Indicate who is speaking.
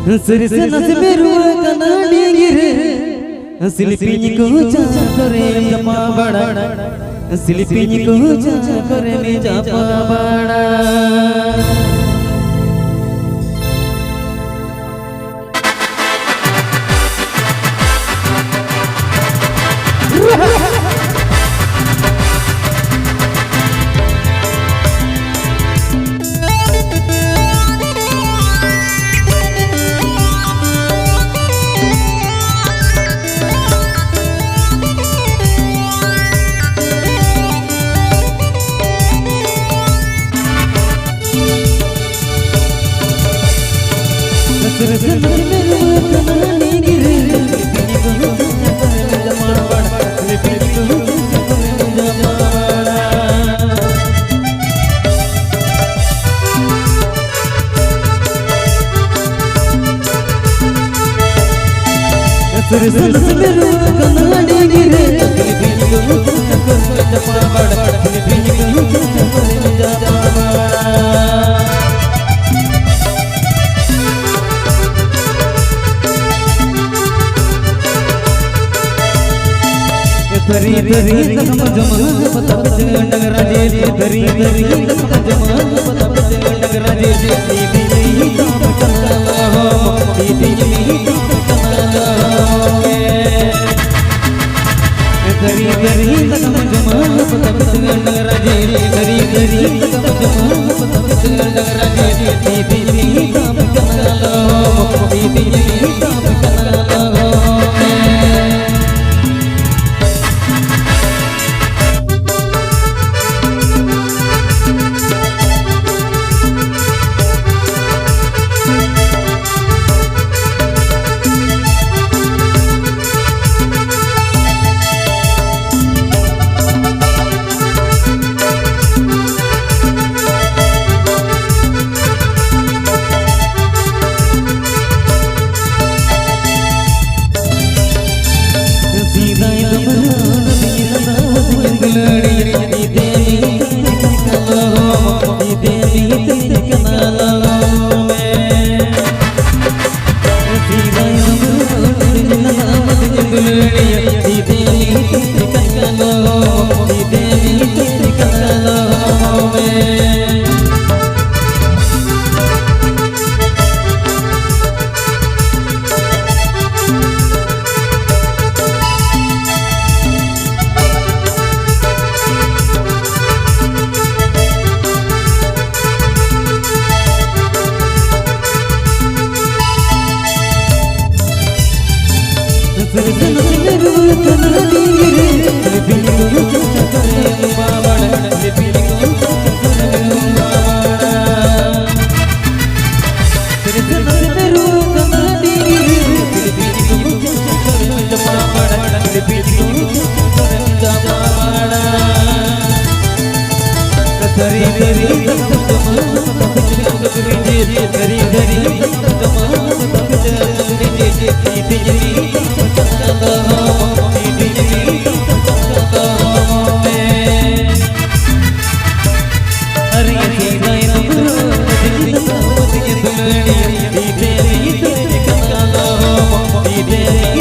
Speaker 1: सरसे नजमे रुआ कनाडी गिरे सिलिपिनी को जा करे जमा बड़ा सिलिपिनी को जा करे में जमा बड़ा सरसे नजमे रुआ कनाडी गिरे सिलिपिनी को जा करे जमा बड़ा सिलिपिनी को जा करे में जमा बड़ा सरसे नजमे रुआ कनाडी गिरे सिलिपिनी को जा करे जमा बड़ा सिलिपिनी को जा करे में जमा बड़ा दरी दरी तम जमा पता नगराजे दरी दरी तम जमा पता नगराजे दीदी दीदी तम कनाला हो दीदी दीदी तम कनाला हो दरी दरी तम जमा पता नगराजे दरी दरी तम जमा पता नगराजे दीदी दीदी तम कनाला हो दीदी दीदी तम कनाला हो सरसे नजमे रुआ कनाडी गिरे सिलिपिनी को जा करे जमा बड़ा सिलिपिनी को जा करे जमा बड़ा सरसे नजमे रुआ कनाडी गिरे सिलिपिनी को जा करे जमा बड़ा सिलिपिनी को जा करे जमा बड़ा दरी दरी तम जमा पता नगराजे दरी दरी तम जमा पता नगराजे दीदी दीदी दीदी